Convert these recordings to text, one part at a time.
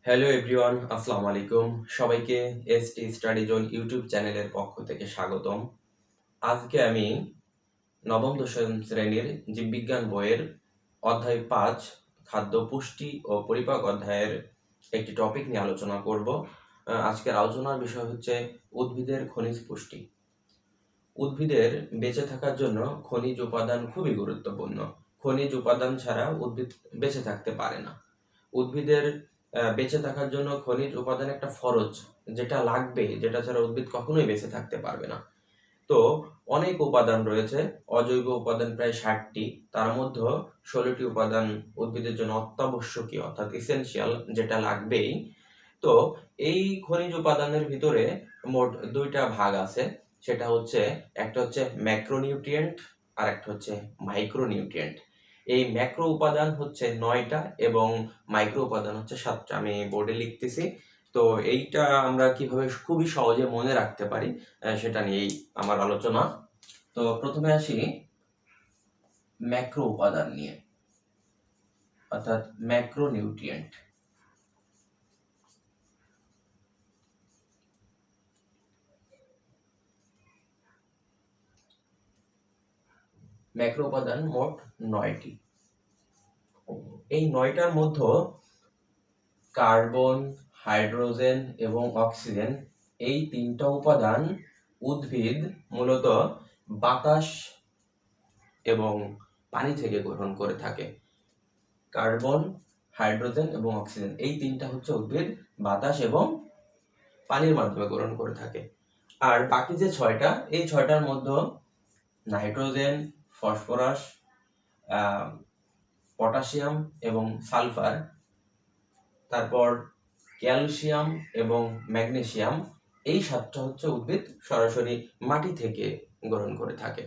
Hello everyone, আসসালামু আলাইকুম। সবাইকে এসটি স্টাডি জোন ইউটিউব চ্যানেলের পক্ষ থেকে স্বাগতম। আজকে আমি নবম দশম শ্রেণীর জীববিজ্ঞান বইয়ের অধ্যায় 5 খাদ্য পুষ্টি ও পরিপাক অধ্যায়ের একটি টপিক নিয়ে আলোচনা করব। আজকের আলোচনার বিষয় হচ্ছে উদ্ভিদের খনিজ পুষ্টি। উদ্ভিদের বেঁচে থাকার জন্য খনিজ উপাদান খুবই গুরুত্বপূর্ণ। খনিজ উপাদান ছাড়া উদ্ভিদ বেঁচে থাকতে পারে না। উদ্ভিদের বেঁচে থাকার জন্য খনিজ উপাদান একটা ফরজ, যেটা লাগবে, যেটা ছাড়া উদ্ভিদ কখনোই বেঁচে থাকতে পারবে না। তো অনেক উপাদান রয়েছে, অজৈব উপাদান প্রায় 60টি, তার মধ্যে 16টি উপাদান উদ্ভিদের জন্য অত্যাবশ্যকীয় অর্থাৎ এসেনশিয়াল, যেটা লাগবেই। তো এই খনিজ উপাদানের ভিতরে মোট দুইটা ভাগ আছে, সেটা হচ্ছে একটা হচ্ছে ম্যাক্রোনিউট্রিয়েন্ট আর একটা হচ্ছে মাইক্রোনিউট্রিয়েন্ট। এই ম্যাক্রো উপাদান হচ্ছে 9টা এবং মাইক্রো উপাদান হচ্ছে 7টা। আমি বোর্ডে লিখতেছি। তো এইটা আমরা কিভাবে খুবই সহজে মনে রাখতে পারি সেটা নিয়েই আমার আলোচনা। তো প্রথমে আসি ম্যাক্রো উপাদান নিয়ে, অর্থাৎ ম্যাক্রোনিউট্রিয়েন্ট। ম্যাক্রো উপাদান মোট 9টি। এই 9টার মধ্যে কার্বন, হাইড্রোজেন এবং অক্সিজেন, এই তিনটা উপাদান উদ্ভিদ মূলত বাতাস এবং পানি থেকে গ্রহণ করে থাকে। কার্বন, হাইড্রোজেন এবং অক্সিজেন, এই তিনটা হচ্ছে উদ্ভিদ বাতাস এবং পানির মাধ্যমে গ্রহণ করে থাকে। আর বাকি যে 6টা, এই 6টার মধ্যে নাইট্রোজেন, ফসফরাস, পটাশিয়াম এবং সালফার, তারপর ক্যালসিয়াম এবং ম্যাগনেসিয়াম, এই 7টা হচ্ছে উদ্ভিদ সরাসরি মাটি থেকে গ্রহণ করে থাকে।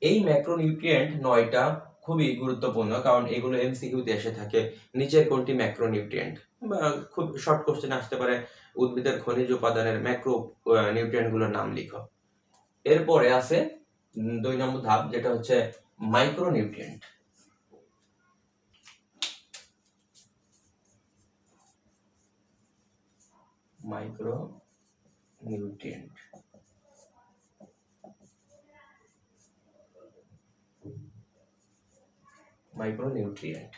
এই ম্যাক্রোনিউট্রিয়েন্ট 9টা খুবই গুরুত্বপূর্ণ, কারণ এগুলো এমসিকিউতে এসে থাকে, নিচের কোনটি ম্যাক্রোনিউট্রিয়েন্ট, বা খুব শর্ট কোশ্চেন আসতে পারে উদ্ভিদের খনিজ উপাদানের ম্যাক্রো নিউট্রিয়েন্টগুলোর নাম লিখো। এরপরে আছে 2 নম্বর ধাপ, যেটা হচ্ছে মাইক্রোনিউট্রিয়েন্ট। মাইক্রোনিউট্রিয়েন্ট মাইক্রোনিউট্রিয়েন্ট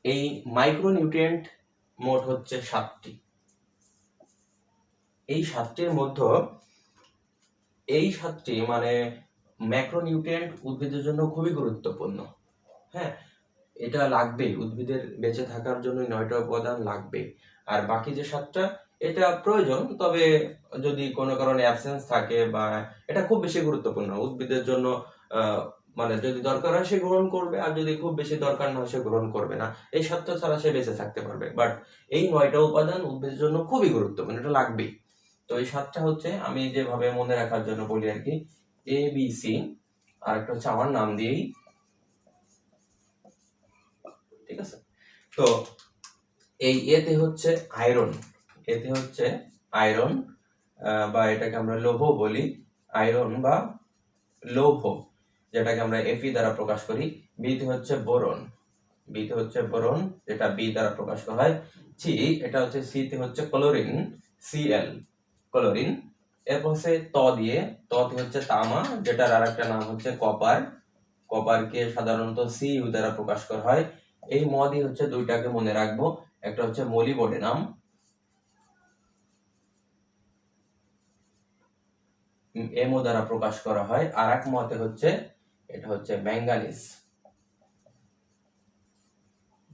এই মাইক্রোনিউট্রিয়েন্ট মোট হচ্ছে 7টি। এই 7টির মধ্যে এই 7টি মানে ম্যাক্রোনিউট্রিয়েন্ট উদ্ভিদের জন্য খুবই গুরুত্বপূর্ণ। হ্যাঁ, এটা লাগবেই, উদ্ভিদের বেঁচে থাকার জন্য 9টা উপাদান লাগবে। আর বাকি যে 7টা, এটা প্রয়োজন, তবে যদি কোনো কারণে অ্যাবসেন্স থাকে বা এটা খুব বেশি গুরুত্বপূর্ণ উদ্ভিদের জন্য, মানে যদি দরকার হয় সে গ্রহণ করবে, আর যদি খুব বেশি দরকার না হয় সে গ্রহণ করবে না। এই 7টা ছাড়া সে বেঁচে থাকতে পারবে, বাট এই 9টা উপাদান উদ্ভিদের জন্য খুবই গুরুত্বপূর্ণ, এটা লাগবেই। তো এই 7টা হচ্ছে, আমি যেভাবে মনে রাখার জন্য বলি আর কি, এ বি সি, আর একটা হচ্ছে আমার নাম দিয়েই, ঠিক আছে? তো এই এতে হচ্ছে আয়রন, এতে হচ্ছে আয়রন, বা এটাকে আমরা লৌহ বলি, আয়রন বা লৌহ, যেটাকে আমরা এফি দ্বারা প্রকাশ করি। বিতে হচ্ছে বোরন, বিতে হচ্ছে বোরন, যেটা বি দ্বারা প্রকাশ করা হয়। সি, এটা হচ্ছে সিতে হচ্ছে ক্লোরিন, সিএল, ক্লোরিন। এরপর হচ্ছে ত দিয়ে, ততে হচ্ছে তামা, যেটার আরেকটা নাম হচ্ছে কপার, কপারকে সাধারণত সি ইউ দ্বারা প্রকাশ করা হয়। এই ম দিয়ে হচ্ছে দুইটাকে মনে রাখবো, একটা হচ্ছে মলিবডেনাম, এমও দ্বারা প্রকাশ করা হয়। আর এক মতে হচ্ছে, এটা হচ্ছে ম্যাঙ্গানিজ,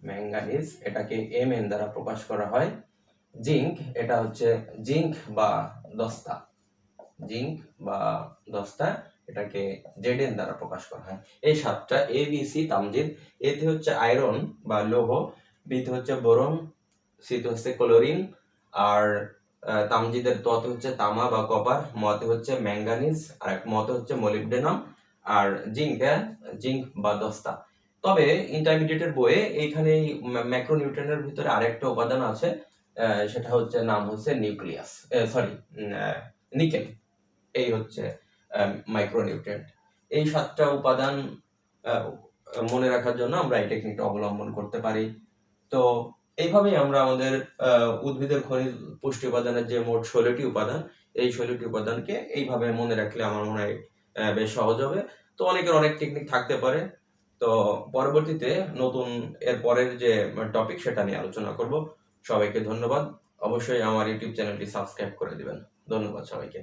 ম্যাঙ্গানিজ, এটাকে এম এন দ্বারা প্রকাশ করা হয়। জিঙ্ক, এটা হচ্ছে জিঙ্ক বা দস্তা, জিঙ্ক বা দস্তা, এটাকে জেড এন দ্বারা প্রকাশ করা হয়। এই 7টা এ বি সি তামজিদ। এতে হচ্ছে আয়রন বা লৌহ, বিতে হচ্ছে বোরন, সিতে হচ্ছে ক্লোরিন, আর তামজিদের ততে হচ্ছে তামা বা কপার, মতে হচ্ছে ম্যাঙ্গানিজ, আর এক মতে হচ্ছে মলিবডেনাম, আর জিঙ্ক, জিঙ্ক বা দস্তা। তবে ইন্টারমিডিয়েটের বইয়ে এইখানে ম্যাক্রোনিউট্রিয়েন্টের ভিতরে আরেকটা উপাদান আছে, সেটা হচ্ছে নাম হচ্ছে নিউক্লিয়াস, সরি, নিকেল। এই হচ্ছে মাইক্রোনিউট্রিয়েন্ট। এই 7টা উপাদান মনে রাখার জন্য আমরা এই টেকনিকটা অবলম্বন করতে পারি। তো এইভাবেই আমরা আমাদের উদ্ভিদের খনিজ পুষ্টি উপাদানের যে মোট 16টি উপাদান, এই 16টি উপাদানকে এইভাবে মনে রাখলে আমার মনে হয় বেশ সহজ হবে। তো অনেকের অনেক টেকনিক থাকতে পারে। তো পরবর্তীতে নতুন এর পরের যে টপিক সেটা নিয়ে আলোচনা করব। সবাইকে ধন্যবাদ। অবশ্যই আমার ইউটিউব চ্যানেলটি সাবস্ক্রাইব করে দিবেন। ধন্যবাদ সবাইকে।